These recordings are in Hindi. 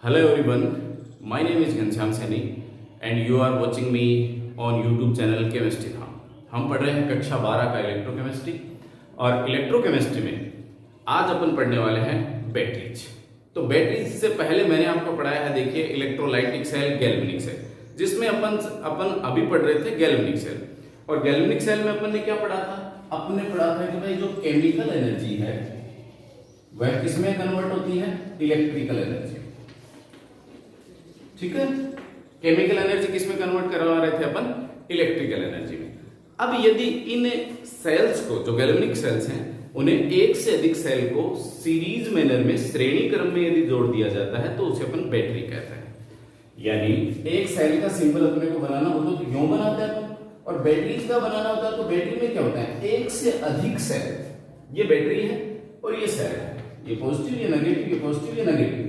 Hello everyone, my name is Ghanshyam Saini and you are watching me on YouTube channel Chemistry Dham. हम पढ़ रहे हैं कक्षा 12 का इलेक्ट्रोकेमिस्ट्री और इलेक्ट्रोकेमिस्ट्री में आज अपन पढ़ने वाले हैं बैटरीज। तो बैटरीज से पहले मैंने आपको पढ़ाया है, देखिए, इलेक्ट्रोलाइटिक सेल, गैल्वेनिक सेल, जिसमें अपन अभी पढ़ रहे थे गैल्वेनिक सेल। और गैल्वेनिक सेल में अपन ने क्या पढ़ा था? अपन ने पढ़ा था कि भाई जो केमिकल एनर्जी है वह किसमें कन्वर्ट होती है? Electrical energy. ठीक है, केमिकल एनर्जी किसमें कन्वर्ट करवा रहे थे अपन? इलेक्ट्रिकल एनर्जी में। अब यदि इन सेल्स को, जो गैल्वेनिक सेल्स हैं, उन्हें एक से अधिक सेल को सीरीज मैनर में, श्रेणी क्रम में यदि जोड़ दिया जाता है तो उसे अपन बैटरी कहते हैं। यानी एक सेल का सिंबल अपने को बनाना हो तो यूं बनाते हैं अपन, और बैटरीज का बनाना होता है तो बैटरी में क्या होता है? एक से अधिक सेल। ये बैटरी है और ये सेल है, ये पॉजिटिव, ये नेगेटिव, ये पॉजिटिव, ये नेगेटिव।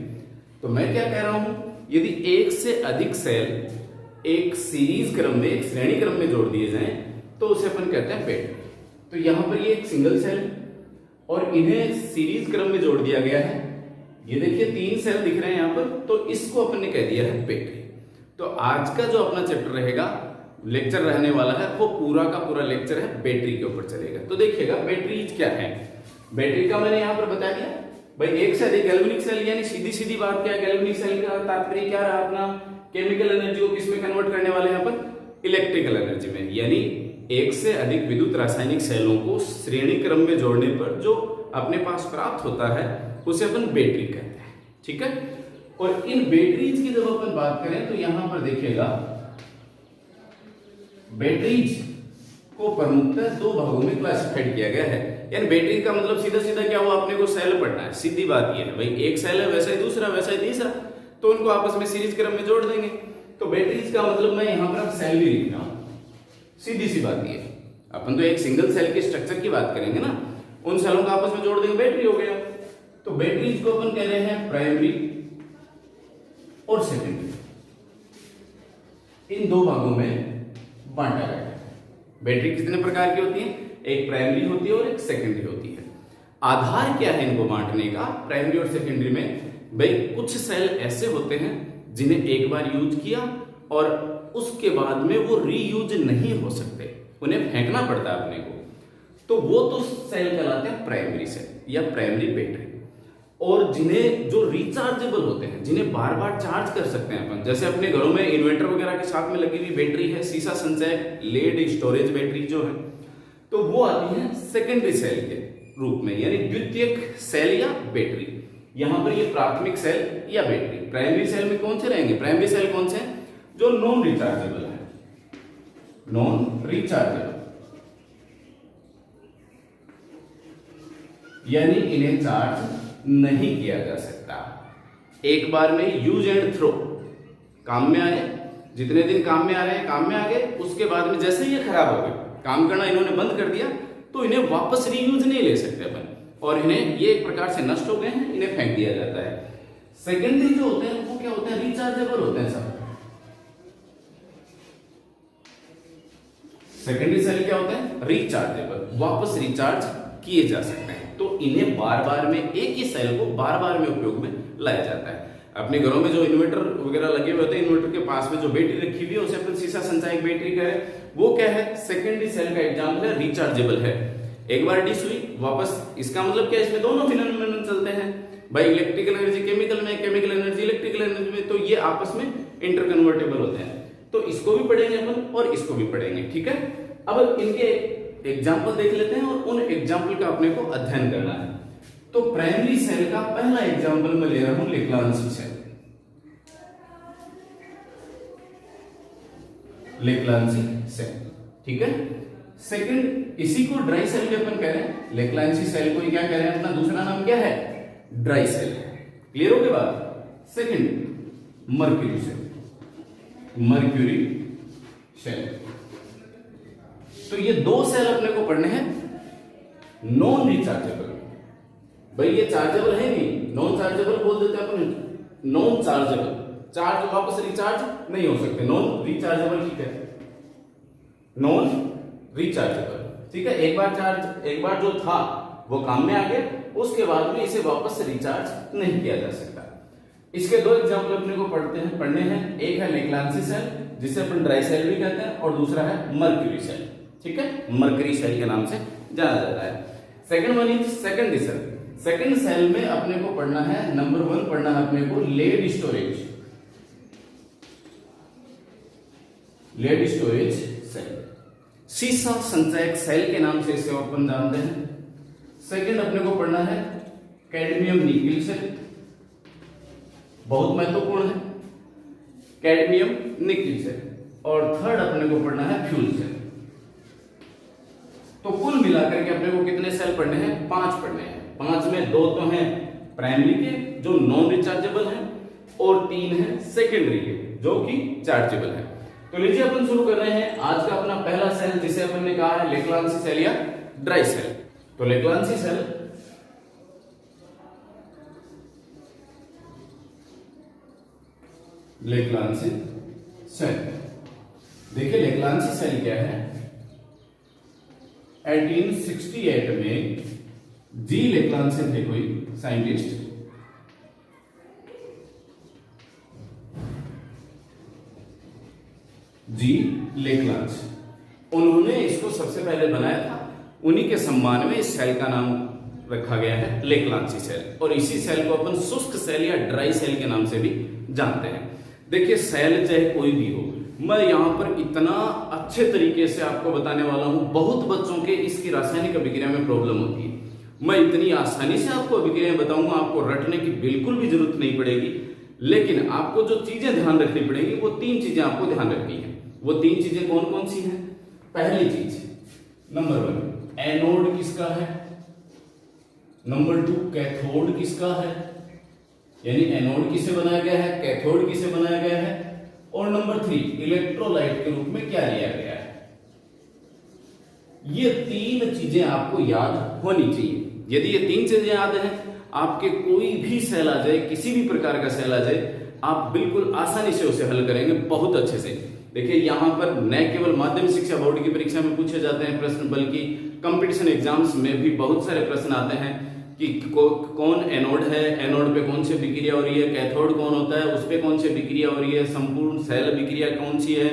तो मैं क्या कह रहा हूं, यदि एक से अधिक सेल एक सीरीज क्रम में, एक श्रेणी क्रम में जोड़ दिए जाएं तो उसे अपन कहते हैं बैटरी। तो यहां पर ये एक सिंगल सेल और इन्हें सीरीज क्रम में जोड़ दिया गया है। ये देखिए 3 सेल दिख रहे हैं यहां पर, तो इसको अपन ने कह दिया है बैटरी। तो आज का जो अपना चैप्टर रहेगा, लेक्चर रहने वाला है, वो पूरा का पूरा लेक्चर है बैटरी के ऊपर चलेगा। तो देखिएगा बैटरीज क्या है। बैटरी का मैंने यहां पर बता दिया भाई, एक से अधिक गैल्वेनिक सेल, यानी सीधी सीधी बात क्या है, गैल्वेनिक सेल का तात्पर्य क्या रहा अपना? केमिकल एनर्जी को किसमें कन्वर्ट करने वाले हैं अपन? इलेक्ट्रिकल एनर्जी में। यानी एक से अधिक विद्युत रासायनिक सेलों को श्रेणी क्रम में जोड़ने पर जो अपने पास प्राप्त होता है उसे अपन बैटरी कहते हैं। ठीक है, और इन बैटरीज की जब अपन बात करें तो यहां पर देखिएगा बैटरीज को प्रमुखतः 2 भागों में क्लासिफाइड किया गया है। यानी बैटरी का मतलब सीधा सीधा क्या हुआ, अपने को सेल पढ़ना है। सीधी बात ये है भाई, एक सेल है, वैसा ही दूसरा, वैसा ही तीसरा, तो उनको आपस में सीरीज क्रम में जोड़ देंगे। तो बैटरीज का मतलब मैं यहां पर अब सेल भी लिख रहा हूं। सीधी सी बात ये, अपन तो एक सिंगल सेल के स्ट्रक्चर की बात करेंगे ना, उन सेलों को आपस में जोड़ देंगे, बैटरी हो गया। तो बैटरीज को अपन कह रहे हैं प्राइमरी और सेकेंडरी, इन 2 भागों में बांटा गया है। बैटरी कितने प्रकार की होती है? एक प्राइमरी होती है और एक सेकेंडरी होती है। आधार क्या है इनको बांटने का प्राइमरी और सेकेंडरी में? भाई कुछ सेल ऐसे होते हैं जिन्हें एक बार यूज किया और उसके बाद में वो रीयूज नहीं हो सकते, उन्हें फेंकना पड़ता है अपने को, तो वो तो सेल कहलाते हैं प्राइमरी सेल या प्राइमरी बैटरी। और जिन्हें जो रिचार्जेबल होते हैं, जिन्हें बार बार चार्ज कर सकते हैं अपन, जैसे अपने घरों में इन्वर्टर वगैरह के साथ में लगी हुई बैटरी है, सीसा संचय लेड स्टोरेज बैटरी जो है, तो वो आती है सेकेंडरी सेल के रूप में, यानी द्वितीयक सेल या बैटरी। यहां पर ये प्राथमिक सेल या बैटरी। प्राइमरी सेल में कौन से रहेंगे? प्राइमरी सेल कौन से हैं? जो नॉन रिचार्जेबल है, नॉन रिचार्जेबल, यानी इन्हें चार्ज नहीं किया जा सकता। एक बार में यूज एंड थ्रो, काम में आए, जितने दिन काम में आ रहे हैं काम में आ गए, उसके बाद में जैसे ही ये खराब हो गए, काम करना इन्होंने बंद कर दिया, तो इन्हें वापस रीयूज नहीं ले सकते अपन, और इन्हें ये एक प्रकार से नष्ट हो गए हैं, इन्हें फेंक दिया जाता है। सेकेंडरी जो होते हैं वो क्या होते हैं? रिचार्जेबल होते हैं सब। सेकेंडरी सेल क्या होते हैं? रिचार्जेबल, वापस रिचार्ज किए जा सकते हैं। तो इन्हें बार बार में, एक ही सेल को बार बार में उपयोग में लाया जाता है। अपने घरों में जो इन्वर्टर वगैरह लगे हुए होते हैं, इन्वर्टर के पास में जो बैटरी रखी हुई है उसे अपन सीसा संचायक बैटरी कह रहे हैं। वो क्या है? सेकेंडरी सेल का एग्जाम्पल है, रिचार्जेबल है। एक बार डिस हुई, वापस, इसका मतलब क्या? इसमें दोनों फिनोमेनन चलते हैं भाई, इलेक्ट्रिकल एनर्जी केमिकल में, केमिकल एनर्जी इलेक्ट्रिकल एनर्जी में, तो ये आपस में इंटरकन्वर्टेबल होते हैं। तो इसको भी पढ़ेंगे अपन और इसको भी पढ़ेंगे। ठीक है, अब इनके एग्जाम्पल देख लेते हैं और उन एग्जाम्पल का अपने को अध्ययन करना है। तो प्राइमरी सेल का पहला एग्जाम्पल मैं ले रहा हूं लेक्लांसी सेल। लेक्लांसी सेल, ठीक है। सेकंड, इसी को ड्राई सेल भी अपन कह रहे हैं। लेक्लांसी सेल को क्या कह रहे हैं? अपना दूसरा नाम क्या है? Dry cell. क्लियर हो गई बात? Second, mercury cell, mercury cell. तो ये 2 सेल अपने को पढ़ने हैं नॉन रिचार्जेबल। भाई ये चार्जेबल है नहीं, नॉन चार्जेबल बोल देते हैं अपन, नॉन चार्जेबल, चार्ज वापस रिचार्ज नहीं हो सकते, नॉन रिचार्जेबल। ठीक है, नॉन रिचार्जेबल, ठीक है। एक बार जो था वो काम में आ गया, उसके बाद में इसे वापस रिचार्ज नहीं किया जा सकता। इसके दो एग्जाम्पल अपने को पढ़ने हैं। एक है लेक्लांसी सेल जिसे अपन ड्राई सेल भी कहते हैं, और दूसरा है मर्क्यूरी सेल। ठीक है, मर्करी सेल के नाम से जाना जाता है। Second one is secondary cell. Second cell में अपने को पढ़ना है, नंबर 1 पढ़ना है अपने को lead storage. Lead storage cell, सीसा संचयक सेल के नाम से इसे अपन जानते हैं। सेकंड अपने को पढ़ना है कैडमियम निकिल सेल, बहुत महत्वपूर्ण है कैडमियम निकिल सेल। और थर्ड अपने को पढ़ना है फ्यूल सेल। तो कुल मिलाकर के अपने को कितने सेल पढ़ने हैं? 5 पढ़ने हैं। 5 में 2 तो हैं प्राइमरी के जो नॉन रिचार्जेबल हैं, और 3 हैं सेकेंडरी के जो कि चार्जेबल है। तो लीजिए अपन शुरू कर रहे हैं आज का अपना पहला सेल, जिसे अपन ने कहा है लेक्लांसी सेल या ड्राई सेल। तो लेक्लांसी सेल लेक्लांसी सेल, देखिए लेक्लांसी सेल क्या है? 1868 में जी लेक्लांसी थे कोई साइंटिस्ट, जी लेक्लांस, उन्होंने इसको सबसे पहले बनाया था। उन्हीं के सम्मान में इस सेल का नाम रखा गया है लेक्लांसी सेल, और इसी सेल को अपन शुष्क सेल या ड्राई सेल के नाम से भी जानते हैं। देखिए सेल चाहे कोई भी हो, मैं यहाँ पर इतना अच्छे तरीके से आपको बताने वाला हूँ। बहुत बच्चों के इसकी रासायनिक अभिक्रिया में प्रॉब्लम होती है, मैं इतनी आसानी से आपको अभिक्रिया बताऊंगा, आपको रटने की बिल्कुल भी जरूरत नहीं पड़ेगी। लेकिन आपको जो चीजें ध्यान रखनी पड़ेगी वो 3 चीजें आपको ध्यान रखनी है। वो 3 चीजें कौन कौन सी हैं? पहली चीज नंबर 1 एनोड किसका है, नंबर 2 कैथोड किसका है, यानी एनोड किसे बनाया गया है, कैथोड किसे बनाया गया है, और नंबर 3 इलेक्ट्रोलाइट के रूप में क्या लिया गया है। ये 3 चीजें आपको याद होनी चाहिए। यदि ये 3 चीजें याद हैं, आपके कोई भी सेल आ जाए, किसी भी प्रकार का सेल आ जाए, आप बिल्कुल आसानी से उसे हल करेंगे बहुत अच्छे से। देखिए यहाँ पर न केवल माध्यमिक शिक्षा बोर्ड की परीक्षा में पूछे जाते हैं प्रश्न, बल्कि कंपटीशन एग्जाम्स में भी बहुत सारे प्रश्न आते हैं कि कौन एनोड है, एनोड पे कौन सी विक्रिया हो रही है, कैथोड कौन होता है, उस पे कौन सी विक्रिया हो रही है, संपूर्ण सेल विक्रिया कौन सी है,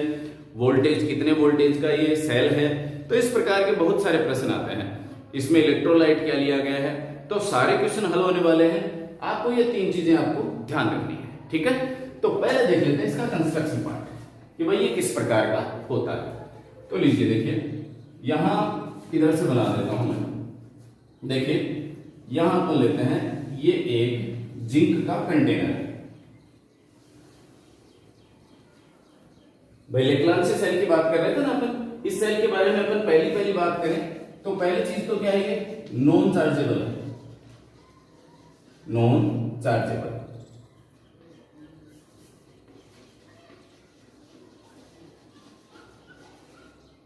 वोल्टेज कितने वोल्टेज का ये सेल है। तो इस प्रकार के बहुत सारे प्रश्न आते हैं। इसमें इलेक्ट्रोलाइट क्या लिया गया है, तो सारे क्वेश्चन हल होने वाले हैं। आपको ये 3 चीजें आपको ध्यान रखनी है। ठीक है, तो पहले देख लेते हैं इसका कंस्ट्रक्शन पार्ट कि भाई ये किस प्रकार का होता है। तो लीजिए देखिए, यहां इधर से बना देता हूं मैं। देखिए यहां पर लेते हैं, ये एक जिंक का कंटेनर है। भाई लेक्लांसी सेल की बात कर रहे थे ना अपन, इस सेल के बारे में अपन पहली बात करें तो पहली चीज तो क्या है, ये नॉन चार्जेबल है, नॉन चार्जेबल।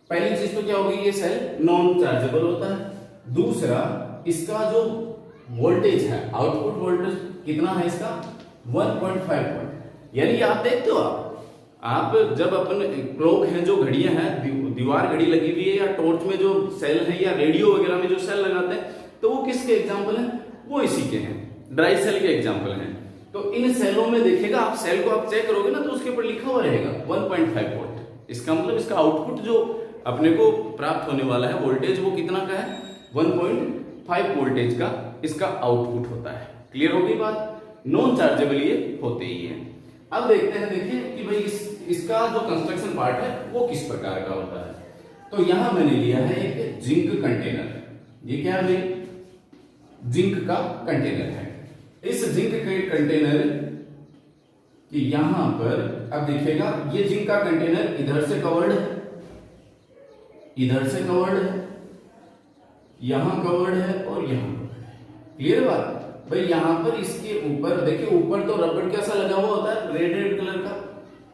पहली चीज तो क्या होगी, ये सेल नॉन चार्जेबल होता है। दूसरा, इसका जो वोल्टेज है, आउटपुट वोल्टेज कितना है इसका, 1.5 वोल्ट। यानी आप देखते हो, आप जब अपन क्लॉक है, जो घड़ियां हैं, दीवार घड़ी लगी हुई है, या टॉर्च में जो सेल है, या रेडियो वगैरह में जो सेल लगाते हैं, तो वो किसके एग्जाम्पल हैं? वो इसी के हैं, ड्राई सेल के एग्जाम्पल हैं। तो इन सेलों में देखिएगा, आप सेल को आप चेक करोगे ना, तो उसके ऊपर लिखा हुआ रहेगा 1.5 वोल्ट। इसका मतलब इसका आउटपुट जो अपने को प्राप्त होने वाला है वोल्टेज, वो कितना का है, 1.5 वोल्टेज का इसका आउटपुट होता है। क्लियर हो गई बात? नॉन चार्जेबल ये होते ही है। अब देखते हैं, देखिए कि भाई इसका जो कंस्ट्रक्शन पार्ट है वो किस प्रकार का होता है। तो यहां मैंने लिया है एक जिंक कंटेनर। ये क्या है भाई, जिंक का कंटेनर है। इस जिंक के कंटेनर कि यहां पर अब देखिएगा, ये जिंक का कंटेनर इधर से कवर्ड है, इधर से कवर्ड है, यहां कवर्ड है, और यहां कवर्ड है। क्लियर बात? भाई यहां पर इसके ऊपर देखिए, ऊपर तो रबड़ कैसा लगा हुआ होता है, रेड कलर का,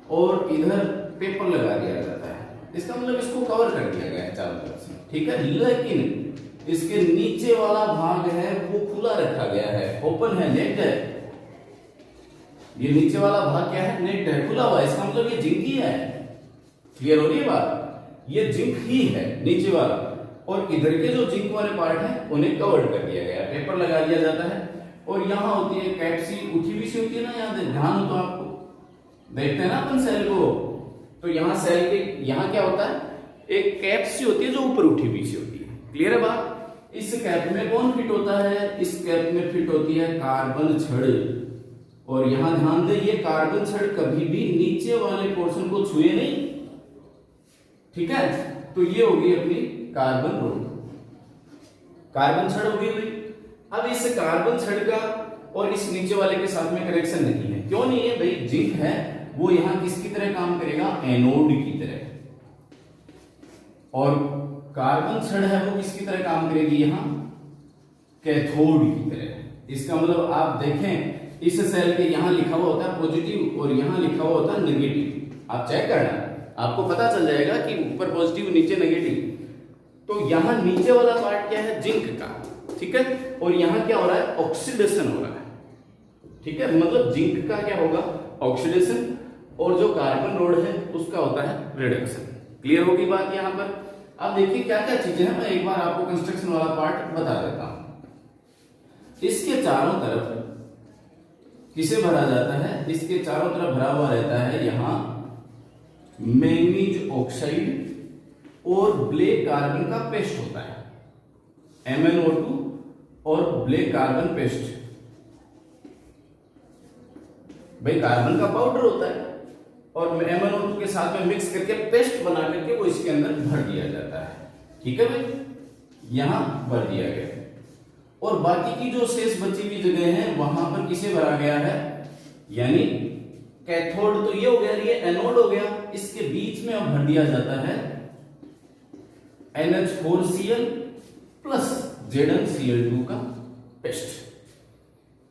और इधर पेपर लगा दिया जाता है। इसका मतलब इसको कवर कर दिया गया है चारों तरफ से। ठीक है, लेकिन इसके नीचे वाला भाग है वो खुला रखा गया है, ओपन है, नेट है। ये नीचे वाला भाग क्या है, नेट है, खुला हुआ है। इसका मतलब ये जिंक ही है। क्लियर हो रही है बात? ये जिंक ही है नीचे वाला, और इधर के जो जिंक वाले पार्ट है उन्हें कवर्ड कर दिया गया है, पेपर लगा दिया जाता है। और यहाँ होती है कैप सी, उठी हुई सी होती है ना, याद है, ध्यान हो तो आपको, देखते हैं ना अपन सेल को, तो यहाँ सेल के यहाँ क्या होता है, एक कैप सी होती है जो ऊपर उठी हुई सी होती है। क्लियर है बात? इस कैप में कौन फिट होता है? इस कैप में फिट होती है कार्बन छड़, और यहां ध्यान दें, ये कार्बन छड़ कभी भी नीचे वाले पोर्शन को छुए नहीं, ठीक है? तो ये होगी अपनी कार्बन रोड, कार्बन छड़ होगी भाई। अब इस कार्बन छड़ का और इस नीचे वाले के साथ में कनेक्शन नहीं है, क्यों नहीं है भाई? जिंक है, वो यहां किसकी तरह काम करेगा? एनोड की तरह, और कार्बन छड़ है वो किसकी तरह काम करेगी? यहां कैथोड की तरह। इसका मतलब आप देखें, इस सेल के यहां लिखा हुआ होता है पॉजिटिव और यहां लिखा हुआ होता है नेगेटिव। आप चेक करना, आपको पता चल जाएगा कि ऊपर पॉजिटिव नीचे नेगेटिव। तो यहां नीचे वाला पार्ट क्या है? जिंक का, ठीक है, और यहां क्या हो रहा है? ऑक्सीडेशन हो रहा है, ठीक है, मतलब जिंक का क्या होगा? ऑक्सीडेशन, और जो कार्बन रोड है उसका होता है रिडक्शन। क्लियर होगी बात यहां पर? अब देखिए क्या क्या चीजें हैं, मैं एक बार आपको कंस्ट्रक्शन वाला पार्ट बता देता हूं। इसके चारों तरफ किसे भरा जाता है? इसके चारों तरफ भरा हुआ रहता है यहां मैंगनीज ऑक्साइड और ब्लैक कार्बन का पेस्ट होता है, MnO2 और ब्लैक कार्बन पेस्ट। भाई कार्बन का पाउडर होता है और MnO2 के साथ में मिक्स करके पेस्ट बना करके वो इसके अंदर भर दिया जाता है, ठीक है भाई, यहां भर दिया गया। और बाकी की जो शेष बची हुई जगह है वहां पर किसे भरा गया है? यानी कैथोड तो ये हो गया, ये एनोड हो गया, इसके बीच में अब भर दिया जाता है NH4Cl प्लस ZnCl2 का पेस्ट,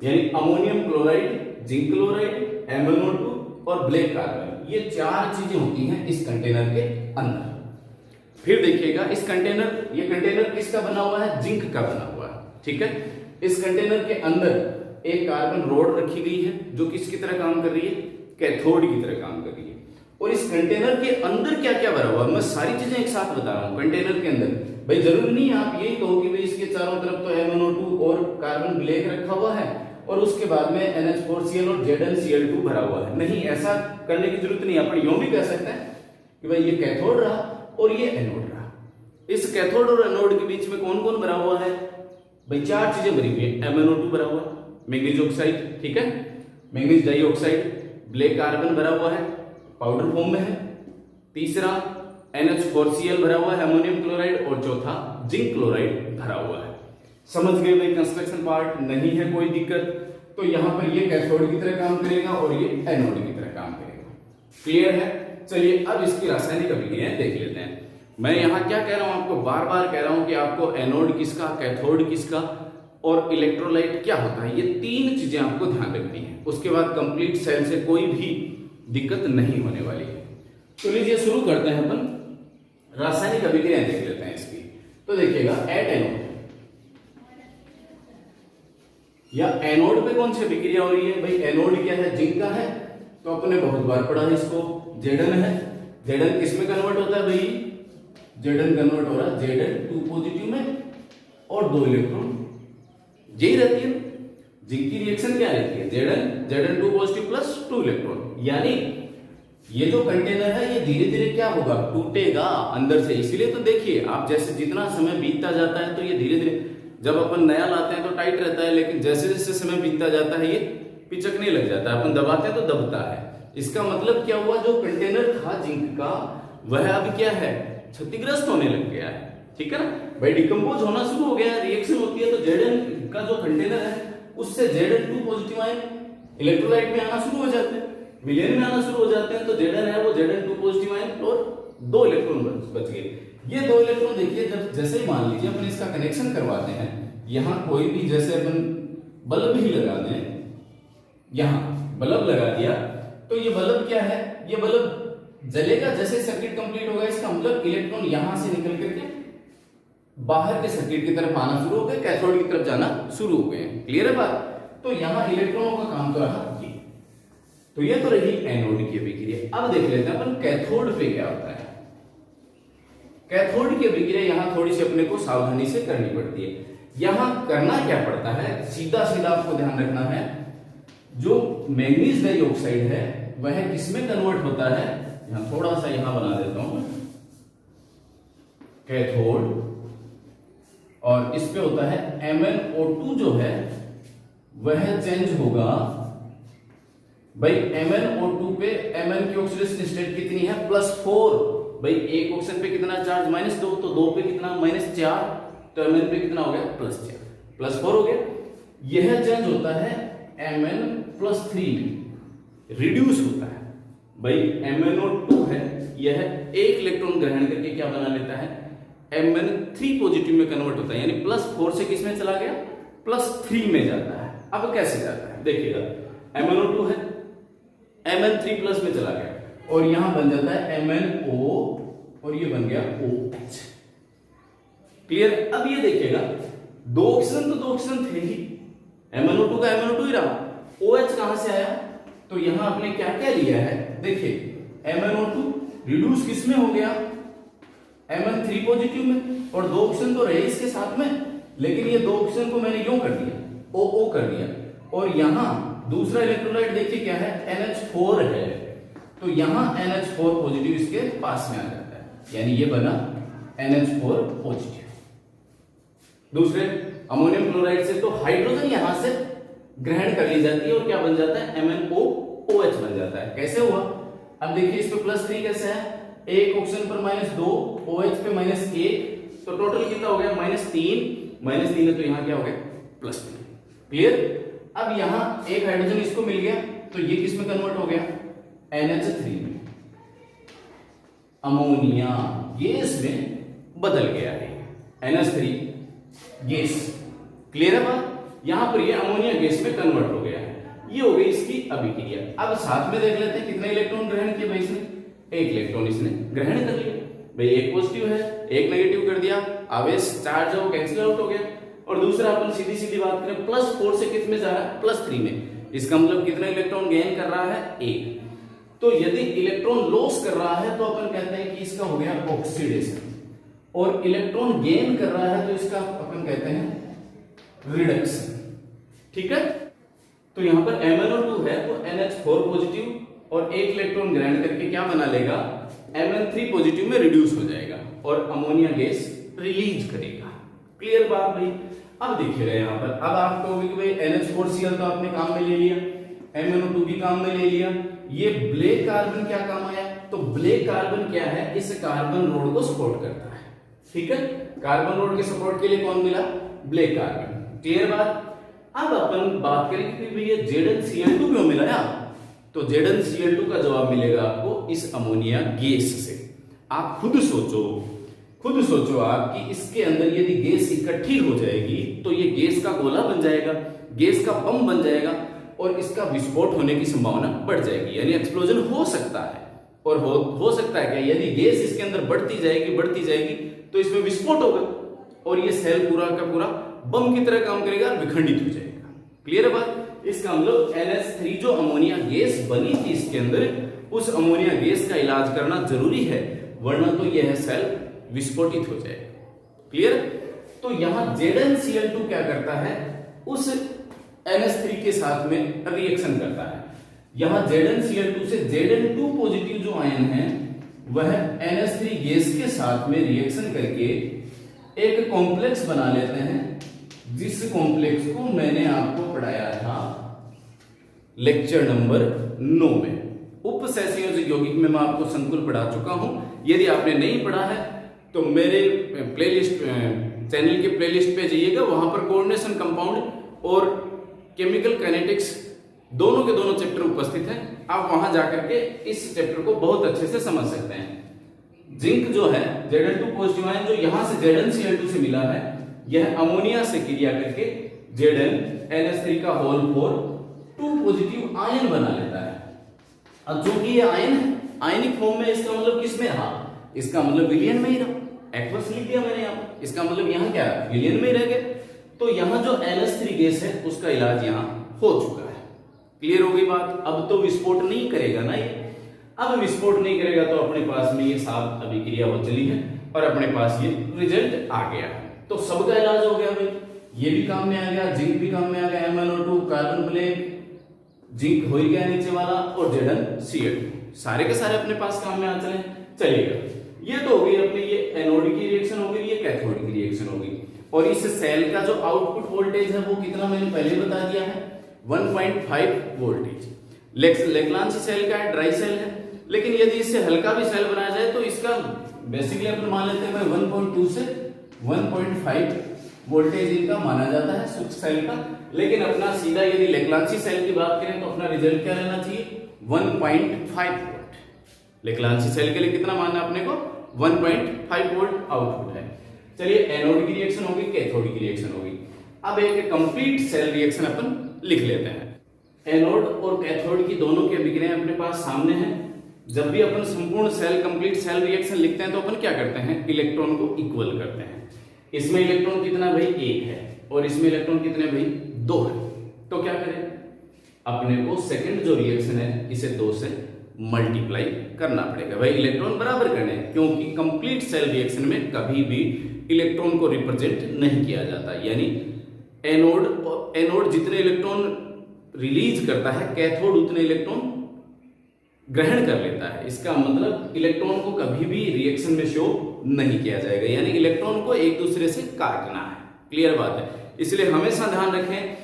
यानी ammonium chloride, zinc chloride, MnO2 और ब्लैक कार्बन, ये चार चीजें होती हैं इस कंटेनर के अंदर। फिर देखिएगा इस कंटेनर, ये कंटेनर किसका बना हुआ है? जिंक का बना हुआ है, ठीक है। इस कंटेनर के अंदर एक कार्बन रोड रखी गई है जो किसकी तरह काम कर रही है? कैथोड की तरह काम कर रही है। और इस कंटेनर के अंदर क्या क्या भरा हुआ है, मैं सारी चीजें एक साथ बता रहा हूं। कंटेनर के अंदर भाई जरूरी नहीं आप यही कहो कि भाई इसके चारों तरफ तो MnO2 और कार्बन ब्लैक रखा हुआ है और उसके बाद में NH4Cl और ZnCl2 भरा हुआ है, नहीं, ऐसा करने की जरूरत नहीं। अपन यूं भी कह सकते हैं कि भाई ये कैथोड रहा और ये एनोड रहा। इस कैथोड और एनोड के बीच में कौन कौन भरा हुआ है? भाई चार चीजें भरी हुई है। MnO2 भरा हुआ है, मैंगनीज ऑक्साइड, ठीक है, मैंगनीज डाइऑक्साइड, ब्लैक कार्बन भरा हुआ है, पाउडर फॉर्म में है, तीसरा NH4Cl भरा हुआ है, अमोनियम क्लोराइड, और चौथा जिंक क्लोराइड भरा हुआ है। समझ गए भाई? कंस्ट्रक्शन पार्ट नहीं है कोई दिक्कत। तो यहां पर ये कैथोड की तरह काम करेगा और ये एनोड की तरह काम करेगा। क्लियर है? चलिए अब इसकी रासायनिक अभिक्रियाएं देख लेते हैं। मैं यहां क्या कह रहा हूं, आपको बार बार कह रहा हूं कि आपको एनोड किसका, कैथोड किसका और इलेक्ट्रोलाइट क्या होता है, ये तीन चीजें आपको ध्यान रखनी है। उसके बाद कंप्लीट सेल से कोई भी दिक्कत नहीं होने वाली है। तो लीजिए शुरू करते हैं अपन, रासायनिक अभिक्रियाएं देख लेते हैं इसकी। तो देखिएगा एट एनोड या एनोड पे कौन सी अभिक्रिया हो रही है? भाई एनोड क्या है? जिंक का है, तो अपने बहुत बार पढ़ा है इसको। Zn है, Zn किस में कन्वर्ट होता है भाई? Zn कन्वर्ट हो रहा है Zn2 पॉजिटिव में और 2 इलेक्ट्रॉन, यही रहती है जिंक की रिएक्शन। क्या रहती है? Zn2 positive plus 2 electron. यानी ये जो कंटेनर है ये धीरे धीरे क्या होगा? टूटेगा अंदर से। इसीलिए तो देखिए आप, जैसे जितना समय बीतता जाता है तो ये धीरे धीरे, जब अपन नया लाते हैं तो टाइट रहता है, लेकिन जैसे जैसे समय बीतता जाता है ये पिचकने लग जाता है, अपन दबाते हैं तो दबता है। इसका मतलब क्या हुआ? जो कंटेनर था जिंक का वह अब क्या है? क्षतिग्रस्त होने लग गया है, ठीक है ना भाई, डिकम्पोज होना शुरू हो गया, रिएक्शन होती है। तो Zn का जो कंटेनर है उससे Zn2 पॉजिटिव आयन इलेक्ट्रोलाइट में आना शुरू हो जाते हैं, विलयन में आना शुरू हो जाते हैं। तो Zn है वो Zn2 पॉजिटिव आयन और 2 इलेक्ट्रॉन बच गए। ये 2 इलेक्ट्रॉन देखिए, जब जैसे ही मान लीजिए अपन इसका कनेक्शन करवाते हैं, यहां कोई भी जैसे अपन बल्ब ही लगा दें, यहां बल्ब लगा दिया, तो ये बल्ब क्या है? ये बल्ब जलेगा जैसे सर्किट कंप्लीट होगा। इसका मतलब इलेक्ट्रॉन यहां से निकल करके बाहर के सर्किट की तरफ आना शुरू हो गए, कैथोड की तरफ जाना शुरू हो गए। क्लियर है बात? तो यहां इलेक्ट्रॉनों का काम तो रहा ये। तो ये तो रही एनोड की अभिक्रिया। अब देख लेते हैं अपन कैथोड पे क्या होता है। कैथोड की अभिक्रिया यहां थोड़ी सी अपने को सावधानी से करनी पड़ती है। यहां करना क्या पड़ता है, सीधा सीधा आपको ध्यान रखना है, जो मैंगनीज डाइऑक्साइड है वह किसमें कन्वर्ट होता है, यहां थोड़ा सा यहां बना देता हूं कैथोड, और इस पे होता है MnO2 जो है वह चेंज होगा भाई MnO2 पे Mn की ऑक्सीडेशन स्टेट कितनी है +4, भाई एक ऑक्सीजन पे कितना चार्ज -2, तो 2 पे कितना -4, तो Mn पे कितना हो गया +4, +4 हो गया। यह चेंज होता है Mn+3 में, रिड्यूस होता है भाई MnO2 है, यह एक इलेक्ट्रॉन ग्रहण करके क्या बना लेता है Mn3 पॉजिटिव में कन्वर्ट होता है, यानी +4 से किस में चला गया +3 में जाता है। अब कैसे जाता है देखिएगा, MnO2 है Mn3 प्लस में चला गया और यहां बन जाता है MnO और ये बन गया OH। क्लियर। अब ये देखिएगा दो ऑक्सीजन तो दो ऑक्सीजन थे ही, MnO2 का MnO2 ही रहा, OH कहां से आया, तो यहां आपने क्या क्या लिया है देखिए, MnO2 रिड्यूस किस में हो गया Mn3 पॉजिटिव में, और दो ऑक्सीजन तो रहे इसके साथ में, लेकिन ये दो ऑक्सीजन को मैंने क्यों कर दिया OO कर दिया, और यहां दूसरा इलेक्ट्रोलाइट देखिए क्या है NH4 है, तो यहां NH4 पॉजिटिव इसके पास में आ जाता है, यानी ये बना NH4 पॉजिटिव। दूसरे अमोनियम क्लोराइड से तो हाइड्रोजन यहां से ग्रहण कर ली जाती है और क्या बन जाता है MnOOH बन जाता है। कैसे हुआ, अब देखिए इस पे +3 कैसे है, एक ऑक्सीजन पर -2, OH पे -1, तो टोटल कितना हो गया -3 है, तो यहां क्या हो गया +3। क्लियर। अब यहां एक हाइड्रोजन इसको मिल गया, तो ये किस में कन्वर्ट हो गया NH3 में, अमोनिया गैस में बदल गया है NH3 गैस। क्लियर है बात, यहां पर ये अमोनिया गैस में कन्वर्ट हो गया है, ये हो गई इसकी अभिक्रिया। अब साथ में देख लेते हैं कितने इलेक्ट्रॉन ग्रहण किए भाई इसने, एक इलेक्ट्रॉन इसने ग्रहण कर लिया भाई, एक पॉजिटिव है एक नेगेटिव कर दिया, आवेश चार्ज है वो कैंसिल आउट हो गया, और दूसरा अपन सीधी सीधी बात करें +4 से किस में जा रहा है +3 में, इसका मतलब कितना इलेक्ट्रॉन गेन कर रहा है एक, तो यदि इलेक्ट्रॉन लॉस कर रहा है तो अपन कहते हैं कि इसका हो गया ऑक्सीडेशन, और इलेक्ट्रॉन गेन कर रहा है तो इसका अपन कहते हैं रिडक्शन। ठीक है, तो यहां पर MnO2 है तो NH4 पॉजिटिव और एक इलेक्ट्रॉन ग्रहण करके क्या बना लेगा Mn3 पॉजिटिव में रिड्यूस हो जाएगा और अमोनिया गैस रिलीज करेगा। क्लियर बात भाई। अब देखिएगा यहां पर, अब आप कहोगे कि भाई NH4Cl तो आपने काम में ले लिया, MnO2 भी काम में ले लिया, ये ब्लैक कार्बन क्या काम आया, तो ब्लैक कार्बन क्या है, इस कार्बन रोड को सपोर्ट करता है। ठीक है, कार्बन रोड के सपोर्ट के लिए कौन मिला ब्लैक कार्बन। क्लियर बात। अब अपन बात करेंगे कि भैया ZnCl2 क्यों मिला यार, तो ZnCl2 का जवाब मिलेगा आपको इस अमोनिया गैस से। आप खुद सोचो आप कि इसके अंदर यदि गैस इकट्ठी हो जाएगी तो ये गैस का गोला बन जाएगा, गैस का बम बन जाएगा और इसका विस्फोट होने की संभावना बढ़ जाएगी, यानी एक्सप्लोजन हो सकता है। और हो सकता है क्या, यदि गैस इसके अंदर बढ़ती जाएगी तो इसमें विस्फोट होगा और ये सेल पूरा का पूरा बम की तरह काम करेगा और विखंडित हो जाएगा। क्लियर है बात। इसका मतलब NH3 जो अमोनिया गैस बनी थी इसके अंदर, उस अमोनिया गैस का इलाज करना जरूरी है, वरना तो यह सेल विस्फोटित हो जाएगा। क्लियर। तो यहां ZnCl2 क्या करता है, उस NH3 के साथ में रिएक्शन करता है। यहां ZnCl2 से Zn2 पॉजिटिव जो आयन है वह NH3 गैस के साथ में रिएक्शन करके एक कॉम्प्लेक्स बना लेते हैं, जिस कॉम्प्लेक्स को मैंने आपको पढ़ाया था लेक्चर नंबर 9 में। उपसहसंयोजक यौगिक में मैं आपको संकुल पढ़ा चुका हूं, यदि आपने नहीं पढ़ा है तो मेरे प्लेलिस्ट चैनल के प्लेलिस्ट पे जाइएगा, वहां पर कोऑर्डिनेशन कंपाउंड और केमिकल काइनेटिक्स दोनों के दोनों चैप्टर उपस्थित हैं। आप वहां जाकर के इस चैप्टर को बहुत अच्छे से समझ सकते हैं। जिंक जो है Zn2 पॉजिटिव आयन जो यहां से ZnCl2 से मिला है, यह अमोनिया से क्रिया करके ZnNH3 का होल 2 पॉजिटिव आयन बना लेता है। अब जो कि ये आयन है आयनिक फॉर्म में, इसका मतलब किसमें रहा, इसका मतलब विलियन में ही रहा। एक्वस लिख दिया मैंने यहां, इसका मतलब यहां क्या है विलियन में ही रह गए। तो यहां जो NH3 गैस है उसका इलाज यहां हो चुका है। क्लियर हो गई बात। अब तो विस्फोट नहीं करेगा ना ये, अब विस्फोट नहीं करेगा तो अपने पास में ये साफ अभिक्रिया हो चली है और अपने पास ये रिजल्ट आ गया, तो सबका इलाज हो गया भाई। ये भी काम में आ गया, जिंक भी काम में आ गया, MnO2, कार्बन ब्लैक, जिंक हो ही गया नीचे वाला, और ZnCl2 सारे के सारे अपने पास काम में आ चले चलेगा। ये तो हो गई अपनी ये एनोड की रिएक्शन हो गई, ये कैथोड की रिएक्शन हो गई। और इस सेल का जो आउटपुट वोल्टेज है वो कितना मैंने पहले बता दिया है, 1.5 वोल्टेज। लेक्लांसी सेल का है, ड्राई सेल है, लेकिन यदि इससे हल्का भी सेल बनाया जाए तो इसका बेसिकली अपन मान लेते हैं 1.2 से 1.5 वोल्टेज इनका माना जाता है शुष्क सेल का। लेकिन अपना सीधा यदि लेक्लांसी सेल की बात करें तो अपना रिजल्ट क्या रहना चाहिए, 1.5 वोल्ट। लेक्लांसी सेल के लिए कितना मानना अपने को, 1.5 वोल्ट आउटपुट है। चलिए एनोड की रिएक्शन होगी, कैथोड की रिएक्शन होगी। अब एक कंप्लीट सेल रिएक्शन अपन लिख लेते हैं। एनोड और कैथोड की दोनों की अभिक्रियाएं अपने पास सामने हैं। जब भी अपन संपूर्ण सेल कंप्लीट सेल रिएक्शन लिखते हैं तो अपन क्या करते हैं, इलेक्ट्रॉन को इक्वल करते हैं। इसमें इलेक्ट्रॉन कितना भाई, 1 है, और इसमें इलेक्ट्रॉन कितने भाई, 2 है। तो क्या करें, अपने को सेकंड जो रिएक्शन है इसे 2 से मल्टीप्लाई करना पड़ेगा भाई, इलेक्ट्रॉन बराबर करने, क्योंकि कंप्लीट सेल रिएक्शन में कभी भी इलेक्ट्रॉन को रिप्रेजेंट नहीं किया जाता। यानी एनोड जितने इलेक्ट्रॉन रिलीज करता है, कैथोड उतने इलेक्ट्रॉन ग्रहण कर लेता है। इसका मतलब इलेक्ट्रॉन को कभी भी रिएक्शन में शो नहीं किया जाएगा, यानी इलेक्ट्रॉन को एक दूसरे से काटना है। क्लियर बात है। इसलिए हमेशा ध्यान रखें,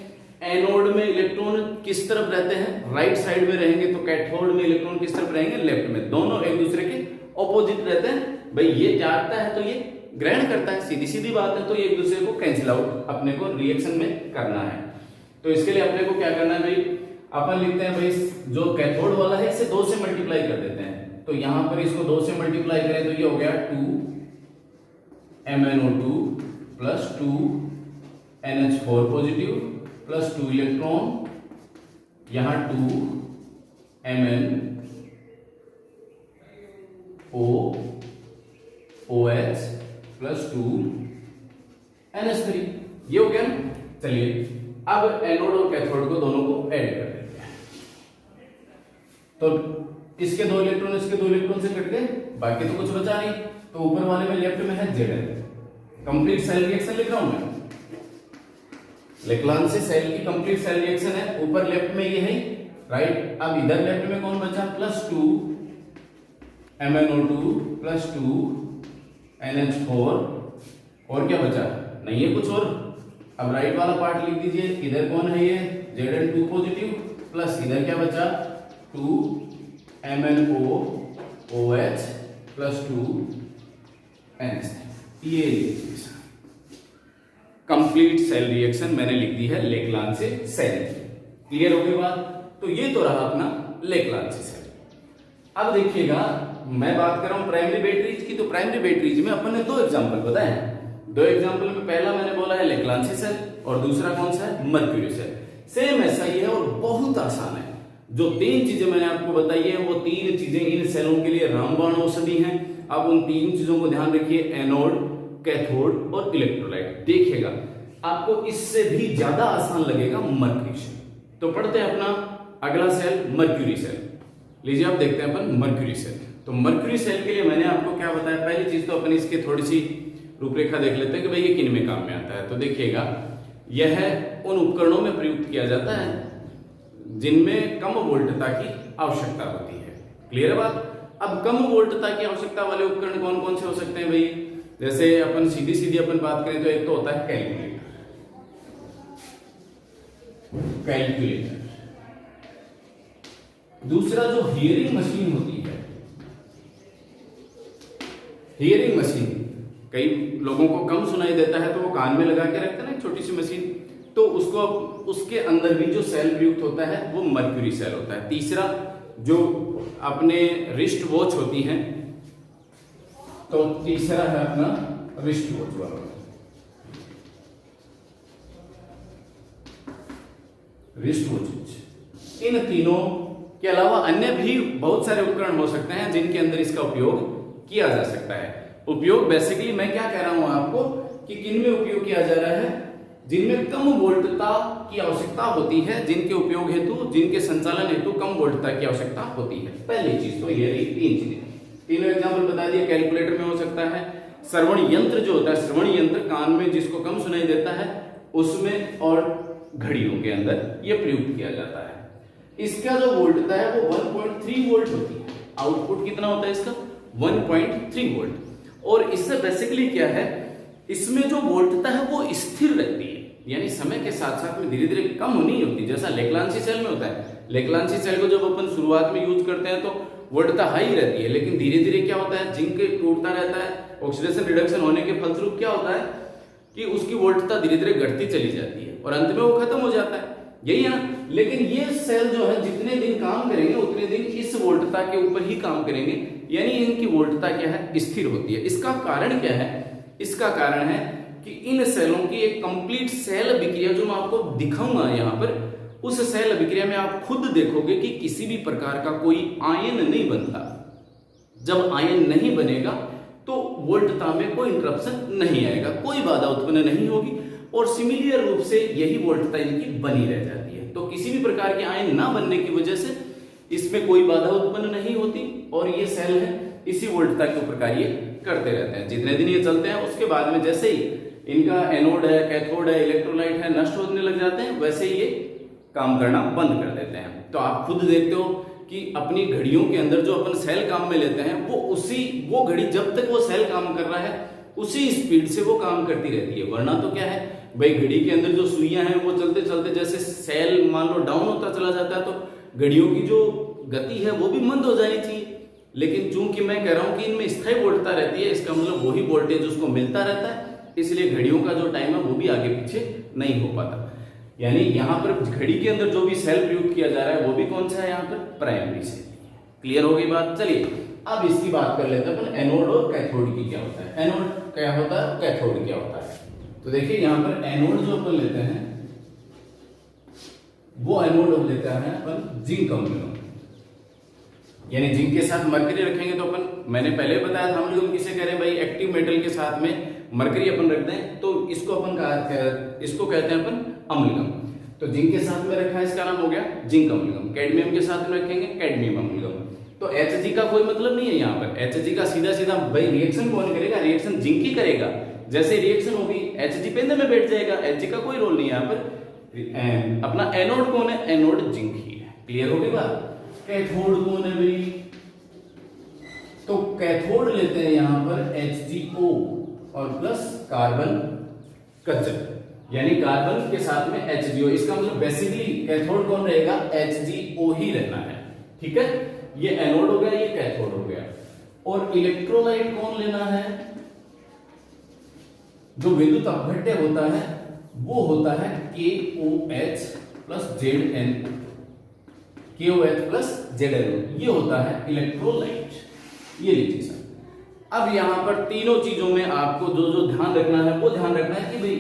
एनोड में इलेक्ट्रॉन किस तरफ रहते हैं, राइट साइड में रहेंगे, तो कैथोड में इलेक्ट्रॉन किस तरफ रहेंगे, लेफ्ट में। दोनों एक दूसरे के ऑपोजिट रहते हैं भाई, ये त्यागता है तो ये ग्रहण करता है, सीधी सीधी बात है। तो ये एक दूसरे को कैंसिल आउट अपने को रिएक्शन में करना है। तो इसके लिए अपने को क्या करना है भाई, अपन लिखते हैं भाई जो कैथोड वाला है इसे 2 से मल्टीप्लाई कर देते हैं। तो यहां पर इसको 2 से मल्टीप्लाई करें तो ये हो गया 2MnO2 plus 2NH4 positive plus 2 electron, यहां 2MnOOH प्लस 2NH3, ये हो गया ना। चलिए अब एनोड और कैथोड को दोनों को ऐड कर देते हैं। तो इसके 2 इलेक्ट्रॉन इसके 2 इलेक्ट्रॉन से कट गए, बाकी तो कुछ बचा नहीं। तो ऊपर वाले में लेफ्ट में है Zn। कंप्लीट सेल रिएक्शन लिख रहा हूं मैं, लेक्लांसी सेल की कंप्लीट सेल रिएक्शन है। ऊपर लेफ्ट में ये है राइट। अब इधर लेफ्ट में कौन बचा, प्लस 2MnO2 प्लस 2NH4, और क्या बचा, नहीं है कुछ और। अब राइट वाला पार्ट लिख दीजिए, इधर कौन है ये Zn2 पॉजिटिव प्लस इधर क्या बचा 2MnOOH प्लस 2NH3। ये कंप्लीट सेल रिएक्शन मैंने लिख दी है लेक्लांसी सेल। क्लियर हो गई बात। तो ये तो रहा अपना लेक्लांसी सेल। अब देखिएगा मैं बात कर रहा हूं प्राइमरी बैटरीज की। तो प्राइमरी बैटरीज में अपन ने 2 एग्जांपल बताए हैं। 2 एग्जांपल में पहला मैंने बोला है लेक्लांसी सेल और दूसरा कौन सा है, मर्क्यूरी सेल। सेम ऐसा ही है और बहुत आसान है। जो 3 चीजें मैंने आपको बताई है वो 3 चीजें इन सेलों के लिए रामबाण औषधि हैं। अब उन 3 चीजों को ध्यान रखिए, एनोड, कैथोड और इलेक्ट्रोलाइट। देखिएगा आपको इससे भी ज्यादा आसान लगेगा मर्क्यूरी सेल। तो पढ़ते हैं अपना अगला सेल मर्क्यूरी सेल। लीजिए आप देखते हैं अपन मर्क्यूरी सेल। तो मर्क्यूरी सेल के लिए मैंने आपको क्या बताया, पहली चीज तो अपन इसकी थोड़ी सी रूपरेखा देख लेते हैं कि भाई ये किन में काम में आता है। तो देखिएगा यह उन उपकरणों में प्रयुक्त किया जाता है जिनमें कम वोल्टता की आवश्यकता होती है। क्लियर बात। अब कम वोल्टता की आवश्यकता वाले उपकरण कौन कौन से हो सकते हैं भाई, जैसे अपन सीधी सीधी अपन बात करें तो एक तो होता है कैलकुलेटर। दूसरा जो हियरिंग मशीन होती है, हियरिंग मशीन, कई लोगों को कम सुनाई देता है तो वो कान में लगा के रखते हैं ना छोटी सी मशीन, तो उसको उसके अंदर भी जो सेल प्रयुक्त होता है वो मर्क्यूरी सेल होता है। तीसरा जो अपने रिस्ट वॉच होती हैं, तो तीसरा है अपना रिस्ट वॉच वाला, रिस्ट वॉच। इन तीनों के अलावा अन्य भी बहुत सारे उपकरण हो सकते हैं जिनके अंदर इसका उपयोग किया जा सकता है। उपयोग बेसिकली मैं क्या कह रहा हूं आपको कि किन में उपयोग किया जा रहा है, जिनमें कम वोल्टता की आवश्यकता होती है, जिनके उपयोग हेतु, जिनके संचालन हेतु कम वोल्टता की आवश्यकता होती है। पहली चीज तो ये रही 3 चीजें। तीनों एग्जाम्पल बता दिए। कैलकुलेटर में हो सकता है, श्रवण यंत्र जो होता है, श्रवण यंत्र कान में जिसको कम सुनाई देता है उसमें और घड़ियों के अंदर यह प्रयुक्त किया जाता है। इसका जो वोल्टता है वो 1.3 वोल्ट होती है। आउटपुट कितना होता है इसका? 1.3 वोल्ट। और इससे बेसिकली क्या है, इसमें जो वोल्टता है वो स्थिर रहती है, यानी समय के साथ साथ में धीरे धीरे कम नहीं होती, जैसा लेक्लांसी सेल में होता है। लेक्लांसी सेल को जब अपन शुरुआत में यूज करते हैं तो वोल्टता हाई रहती है, लेकिन धीरे धीरे क्या होता है, जिंक टूटता रहता है, ऑक्सीडेशन रिडक्शन होने के फलस्वरूप क्या होता है कि उसकी वोल्टता धीरे धीरे घटती चली जाती है और अंत में वो खत्म हो जाता है, यही है ना। लेकिन ये सेल जो है जितने दिन काम करेंगे उतने दिन इस वोल्टता के ऊपर ही काम करेंगे, यानी इनकी वोल्टता क्या है, स्थिर होती है। इसका कारण क्या है? इसका कारण है कि इन सेलों की एक कंप्लीट सेल अभिक्रिया जो मैं आपको दिखाऊंगा यहाँ पर, उस सेल अभिक्रिया में आप खुद देखोगे कि किसी भी प्रकार का कोई आयन नहीं बनता। जब आयन नहीं बनेगा तो वोल्टता में कोई इंटरप्शन नहीं आएगा, कोई बाधा उत्पन्न नहीं होगी और सिमिलियर रूप से यही वोल्टता इनकी बनी रह जाती है। तो किसी भी प्रकार के आयन ना बनने की वजह से इसमें कोई बाधा उत्पन्न नहीं होती और ये सेल है इसी वोल्टता के ऊपर कार्य करते रहते हैं। जितने दिन ये चलते हैं उसके बाद में जैसे ही इनका एनोड है, कैथोड है, इलेक्ट्रोलाइट है नष्ट होने लग जाते हैं, वैसे ही ये काम करना बंद कर देते हैं। तो आप खुद देखते हो कि अपनी घड़ियों के अंदर जो अपन सेल काम में लेते हैं वो घड़ी जब तक वो सेल काम कर रहा है उसी स्पीड से वो काम करती रहती है। वरना तो क्या है भाई, घड़ी के अंदर जो सुइयां हैं वो चलते चलते जैसे सेल मान लो डाउन होता चला जाता है तो घड़ियों की जो गति है वो भी मंद हो जानी चाहिए। लेकिन चूंकि मैं कह रहा हूं कि इनमें स्थायी वोल्टता रहती है, इसका मतलब वही वोल्टेज उसको मिलता रहता है, इसलिए घड़ियों का जो टाइम है वो भी आगे पीछे नहीं हो पाता। यानी यहाँ पर घड़ी के अंदर जो भी सेल प्रयुक्त किया जा रहा है वो भी कौन सा है, यहाँ पर प्राइमरी सेल। क्लियर हो गई बात? चलिए अब इसकी बात कर लेते हैं अपन एनोड और कैथोड की क्या होता है। एनोड क्या होता है, कैथोड क्या होता है। तो देखिए यहाँ पर एनोड जो अपन लेते हैं वो एनोड लेता है अपन जिंक अम्लीय, यानी जिंक के साथ मरकरी रखेंगे तो अपन, मैंने पहले बताया था हम लोग किसे कह रहे हैं भाई, एक्टिव मेटल के साथ में मरकरी अपन रखते हैं तो इसको अपन इसको कहते हैं अपन अम्लीयम। तो जिंक के साथ में रखा है, इसका नाम हो गया जिंक अम्लीयम। कैडमियम के साथ में रखेंगे कैडमियम अम्लीयम। तो Hg का कोई मतलब नहीं है यहाँ पर। Hg का सीधा सीधा भाई रिएक्शन कौन करेगा, रिएक्शन जिंक ही करेगा। जैसे रिएक्शन होगी Hg पेंदे में बैठ जाएगा, Hg का कोई रोल नहीं है यहाँ पर। अपना एनोड कौन है, एनोड जिंक ही है। क्लियर हो गई बात? कैथोड कौन है भाई, तो कैथोड लेते हैं यहाँ पर HgO और प्लस कार्बन कच्चर, यानी कार्बन के साथ में HgO। इसका मतलब बेसिकली कैथोड कौन रहेगा, HgO ही रहना है। ठीक है, ये एनोड हो गया, ये कैथोड हो गया। और इलेक्ट्रोलाइट कौन लेना है, जो विद्युत अपघट्य होता है वो होता है KOH plus ZN, KOH plus ZNO, ये होता है इलेक्ट्रोलाइट। ये लीजिए सर। अब यहां पर तीनों चीजों में आपको जो जो ध्यान रखना है वो ध्यान रखना है कि भाई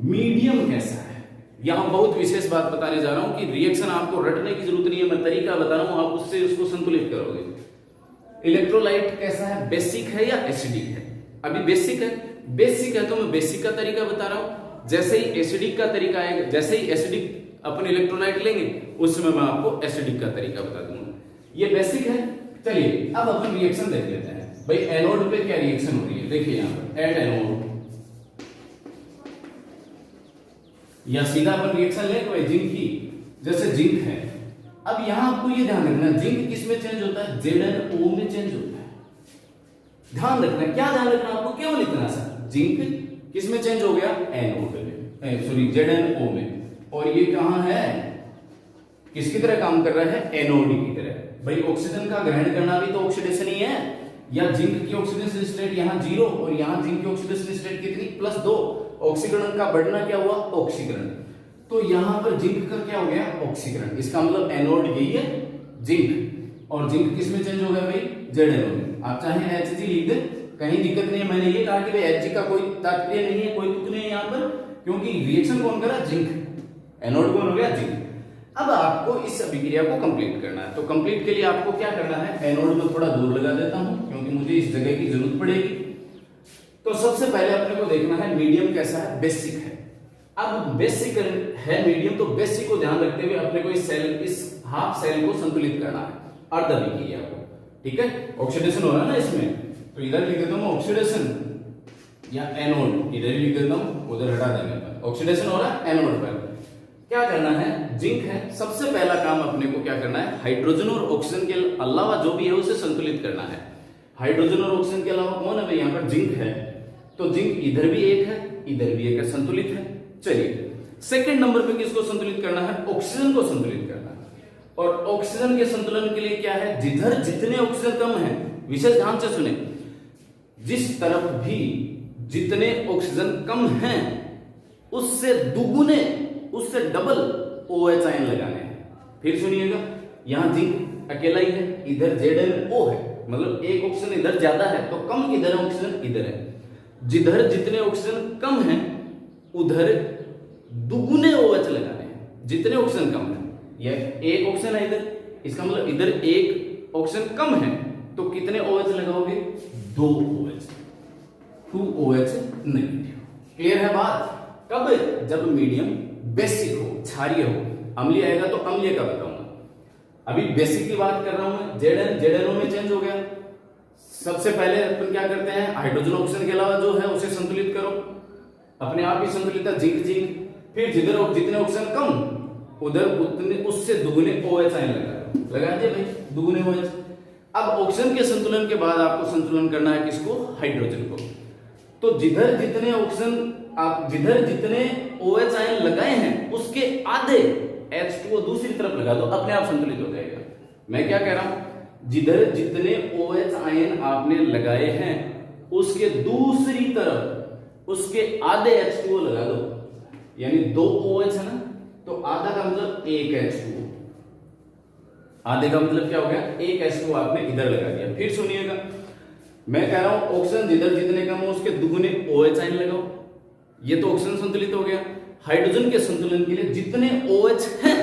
मीडियम कैसा है। यहां बहुत विशेष बात बताने जा रहा हूं कि रिएक्शन आपको रटने की जरूरत नहीं है, मैं तरीका बता रहा हूं, आप उससे उसको संतुलित करोगे। इलेक्ट्रोलाइट कैसा है, बेसिक है या एसिडिक है? अभी बेसिक है, बेसिक है तो मैं बेसिक का तरीका बता रहा हूं। जैसे ही एसिडिक का तरीका आएगा, जैसे ही एसिडिक अपन इलेक्ट्रोलाइट लेंगे उस समय मैं आपको एसिडिक का तरीका बता दूंगा। ये बेसिक है। चलिए अब अपन रिएक्शन देख लेते हैं भाई, एनोड पे क्या रिएक्शन हो रही है। देखिए यहाँ पर एड एनोड, या सीधा अपन रिएक्शन ले भाई जिंक की, जैसे जिंक है। अब यहां आपको ये ध्यान रखना, जिंक किस में चेंज होता है, ZnO में चेंज होता है। ध्यान रखना, क्या ध्यान रखना आपको, केवल इतना सा, जिंक किस में चेंज हो गया, एनोड में, सॉरी ZnO में। और ये कहां है, किसकी तरह काम कर रहा है, एनोड की तरह। भाई ऑक्सीजन का ग्रहण करना भी तो ऑक्सीडेशन ही है। या जिंक की ऑक्सीडेशन स्टेट यहाँ 0 और यहाँ जिंक की ऑक्सीडेशन स्टेट कितनी, +2। ऑक्सीकरण का बढ़ना क्या हुआ, ऑक्सीकरण। तो यहां पर जिंक का क्या हो गया, ऑक्सीकरण। इसका मतलब एनोड यही है जिंक, और जिंक किस में चेंज हो गया भाई, ZnO में। आप चाहे Hg लिख दे, कहीं दिक्कत नहीं है। मैंने ये कहा कि भाई Hg का कोई तात्पर्य नहीं है, कोई तुक नहीं है यहाँ पर, क्योंकि रिएक्शन कौन करा, जिंक। एनोड कौन हो गया, जिंक। अब आपको इस अभिक्रिया को कंप्लीट करना है, तो कंप्लीट के लिए आपको क्या करना है, एनोड में थोड़ा दूर लगा देता हूं क्योंकि मुझे इस जगह की जरूरत पड़ेगी। तो सबसे पहले अपने को देखना है मीडियम कैसा है, बेसिक है। अब बेसिक है मीडियम, तो बेसिक को ध्यान रखते हुए अपने को इस हाफ सेल को संतुलित करना है, अर्ध अभिक्रिया को। ठीक है, ऑक्सीडेशन हो रहा है ना इसमें, तो इधर लिख देता हूं ऑक्सीडेशन, या एनोड इधर लिख देता हूं, उधर हटा देंगे। ऑक्सीडेशन हो रहा है एनोड पर। क्या करना है, जिंक है, सबसे पहला काम अपने को क्या करना है, हाइड्रोजन और ऑक्सीजन के अलावा जो भी है उसे संतुलित करना है। हाइड्रोजन और ऑक्सीजन के अलावा कौन है भाई, यहाँ पर जिंक है, तो जिंक इधर भी एक है इधर भी एक है, संतुलित है। चलिए सेकंड नंबर पे किसको संतुलित करना है, ऑक्सीजन को संतुलित करना है। और ऑक्सीजन के संतुलन के लिए क्या है, जिधर जितने ऑक्सीजन कम है, विशेष ध्यान से सुने, जिस तरफ भी जितने ऑक्सीजन कम हैं उससे दुगुने उससे डबल OH आयन लगाने हैं। फिर सुनिएगा, यहां जिंक अकेला ही है, इधर ZnO है, मतलब एक ऑक्सीजन इधर ज्यादा है तो कम इधर है, ऑक्सीजन इधर है। जिधर जितने ऑक्सीजन कम है उधर दुगुने OH लगाने हैं, जितने ऑक्सीजन कम है। यह एक ऑक्सीजन है इधर, इसका मतलब इधर एक ऑक्सीजन कम है तो कितने OH लगाओगे, 2 OH, 2 OH नेगेटिव। क्लियर है बात। कब, जब मीडियम बेसिक हो, क्षारीय हो। अम्लीय आएगा तो अम्लीय का बताऊंगा। अभी बेसिक की बात कर रहा हूं मैं। ZnO में चेंज हो गया। सबसे पहले अपन क्या करते हैं, हाइड्रोजन ऑक्सीजन के अलावा जो है उसे संतुलित करो, अपने आप ही संतुलित है, जिंक जिंक। फिर जिधर जितने ऑक्सीजन कम उधर उतने उससे दुगुने OH आयन लगा दिए भाई, दुगुने OH। अब ऑक्सीजन के संतुलन के बाद आपको संतुलन करना है किसको, हाइड्रोजन को। तो जिधर जितने ऑक्सीजन आप जिधर जितने OH आयन लगाए हैं उसके आधे H2O दूसरी तरफ लगा दो, अपने आप संतुलित हो जाएगा। मैं क्या कह रहा हूं, जिधर जितने OH आयन आपने लगाए हैं उसके दूसरी तरफ उसके आधे H2O लगा दो, यानी 2 OH है ना, तो आधा का मतलब 1 H2O, आधे का मतलब क्या हो गया, 1 H2O आपने इधर लगा दिया। फिर सुनिएगा, मैं कह रहा हूं ऑक्सीजन जिधर जितने कम हो उसके दुगुने OH आयन लगाओ, ये तो ऑक्सीजन संतुलित हो गया। हाइड्रोजन के संतुलन के लिए जितने OH हैं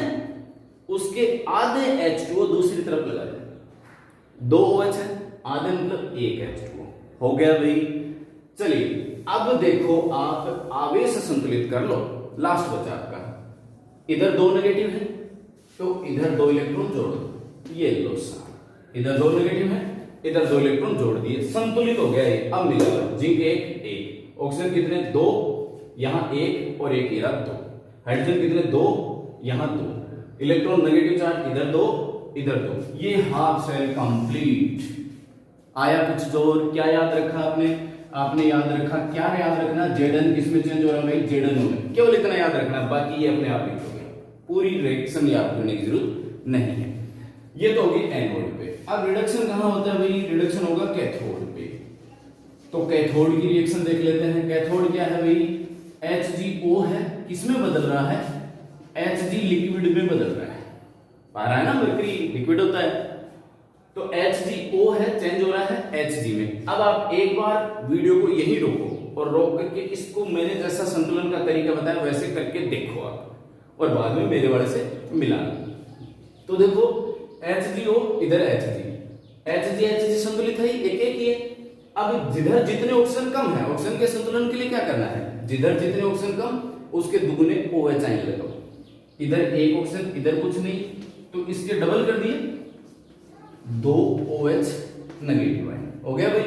उसके आधे H2O दूसरी तरफ लगा दे। 2 OH है, आधे मतलब 1 H2O हो गया भाई। चलिए अब देखो, आप आवेश संतुलित कर लो, लास्ट बचा आपका, इधर 2 नेगेटिव है तो इधर 2 इलेक्ट्रॉन जोड़ दो, ये लो साहब, इधर 2 नेगेटिव है इधर 2 इलेक्ट्रॉन जोड़ दिए, संतुलित हो गया ये। अब मिला जिंक 1 ऑक्सीजन कितने, 2, यहां 1 और 1 इधर 2, हाइड्रोजन कितने, 2, यहां 2, इलेक्ट्रॉन नेगेटिव चार्ज इधर 2 इधर 2, ये हाफ सेल कंप्लीट। आया कुछ जोर, क्या याद रखा आपने याद रखा, क्या याद रखना, Zn किसमें चेंज हो रहा है भाई, ZnO में, केवल इतना याद रखना, बाकी ये अपने आप लिखोगे, पूरी रिएक्शन याद करने की जरूरत नहीं है। ये तो होगी एनोड पे। अब रिडक्शन कहां होता है भाई, रिडक्शन होगा कैथोड पे। तो कैथोड की रिएक्शन देख लेते हैं। कैथोड क्या है भाई, HgO है, किसमें बदल रहा है, Hg लिक्विड में बदल रहा है। पा रहा है ना, मरकरी लिक्विड होता है, तो HgO है, चेंज हो रहा है Hg में। अब आप एक बार वीडियो को यही रोको और रोक करके इसको मैंने जैसा संतुलन का तरीका बताया वैसे करके देखो आप, और बाद में मेरे वाले से मिलाना। तो देखो HgO इधर Hg संतुलित है, एक एक ही है। अब जिधर जितने ऑक्सीजन कम है, ऑक्सीजन के संतुलन के लिए क्या करना है, जिधर जितने ऑक्सीजन कम उसके दुगुने OH आयन लगाओ। इधर एक ऑक्सीजन इधर कुछ नहीं, तो इसके डबल कर दिए, 2 OH नेगेटिव आयन हो गया भाई।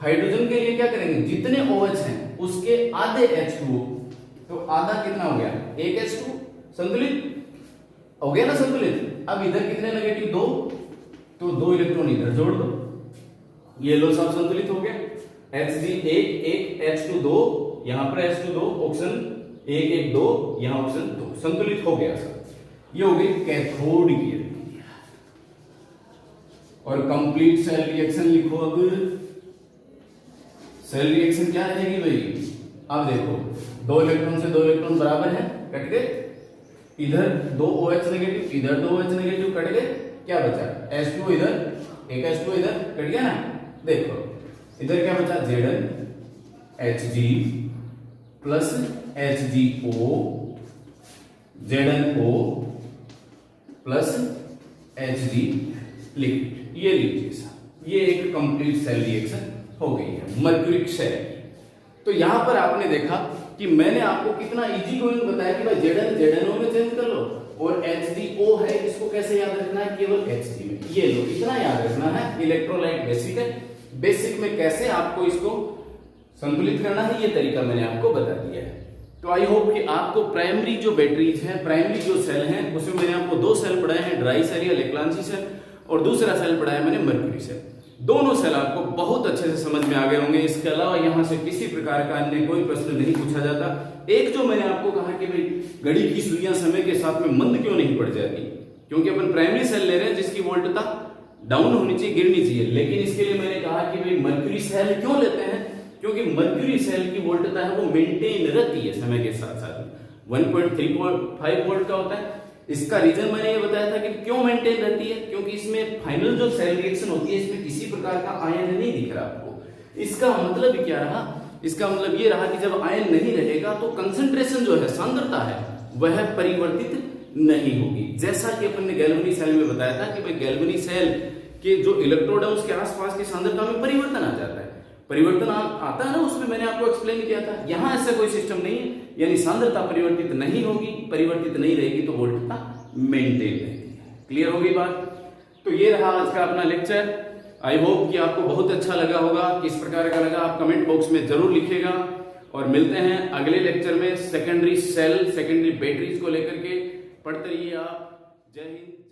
हाइड्रोजन के लिए क्या करेंगे, जितने OH हैं उसके आधे H2O, तो आधा कितना हो गया, 1 H2, संतुलित हो गया ना, संतुलित। अब इधर कितने नेगेटिव, 2, तो 2 इलेक्ट्रॉन इधर जोड़ दो, ये लो सब संतुलित हो गया। Hg 1 H2 2, यहां पर H2 2, ऑक्सीजन 1 1 2, यहां ऑक्सीजन 2, संतुलित हो गया सब। ये हो गई कैथोड की रिएक्शन। और कंप्लीट सेल रिएक्शन लिखो। अब सेल रिएक्शन क्या रहेगी भाई, अब देखो 2 इलेक्ट्रॉन से 2 इलेक्ट्रॉन बराबर है, कट गए, इधर 2 OH नेगेटिव इधर 2 OH नेगेटिव कट गए, क्या बचा, H2 इधर 1 H2 इधर कट गया ना। देखो इधर क्या बचा, Zn Hg plus HgO, ZnO plus Hg liquid, ये लीजिए साहब, ये एक कंप्लीट सेल रिएक्शन हो गई है मर्क्यूरिक सेल। तो यहां पर आपने देखा कि मैंने आपको कितना इजी गोइंग बताया कि भाई Zn ZnO में चेंज कर लो, और HgO है, इसको कैसे याद रखना है, केवल Hg में, ये लो इतना याद रखना है। इलेक्ट्रोलाइट बेसिक है, बेसिक में कैसे आपको इसको संतुलित करना है ये तरीका मैंने आपको बता दिया है। तो आई होप कि आपको प्राइमरी जो बैटरीज हैं, प्राइमरी जो सेल हैं, उसमें मैंने आपको 2 सेल पढ़ाए हैं, ड्राई सेल या लेक्लांसी सेल, और दूसरा सेल पढ़ाया मैंने मर्क्यूरी सेल। दोनों सेल आपको बहुत अच्छे से समझ में आ गए होंगे। इसके अलावा यहाँ से किसी प्रकार का अन्य कोई प्रश्न नहीं पूछा जाता। एक जो मैंने आपको कहा कि भाई घड़ी की सुइयां समय के साथ में मंद क्यों नहीं पड़ जाती, क्योंकि अपन प्राइमरी सेल ले रहे हैं जिसकी वोल्टता डाउन होनी चाहिए, गिरनी चाहिए। लेकिन इसके लिए मैंने कहा कि भाई मर्क्यूरी सेल क्यों लेते हैं, क्योंकि मर्क्यूरी सेल की वोल्टता है वो मेंटेन रहती है समय के साथ साथ 1.35 वोल्ट का होता है। इसका रीजन मैंने ये बताया था कि क्यों मेंटेन रहती है, क्योंकि इसमें फाइनल जो सेल रिएक्शन होती है इसमें किसी प्रकार का आयन नहीं दिख रहा आपको। इसका मतलब क्या रहा, इसका मतलब ये रहा कि जब आयन नहीं रहेगा तो कंसंट्रेशन जो है, सांद्रता है, वह परिवर्तित नहीं होगी। जैसा कि अपन ने गैल्वेनी सेल में बताया था कि भाई गैल्वेनी सेल के जो इलेक्ट्रोड है उसके आसपास की सांद्रता में परिवर्तन आ जाता है, परिवर्तन आता है ना, उसमें मैंने आपको एक्सप्लेन किया था। यहां ऐसा कोई सिस्टम नहीं है, यानी सांद्रता परिवर्तित नहीं होगी, परिवर्तित नहीं रहेगी तो वोल्टता मेंटेन रहेगी। क्लियर होगी बात? तो ये रहा आज का अपना लेक्चर। आई होप कि आपको बहुत अच्छा लगा होगा। किस प्रकार का लगा आप कमेंट बॉक्स में जरूर लिखिएगा, और मिलते हैं अगले लेक्चर में सेकेंडरी सेल, सेकेंडरी बैटरीज को लेकर के। पढ़ते रहिए आप। जय हिंद।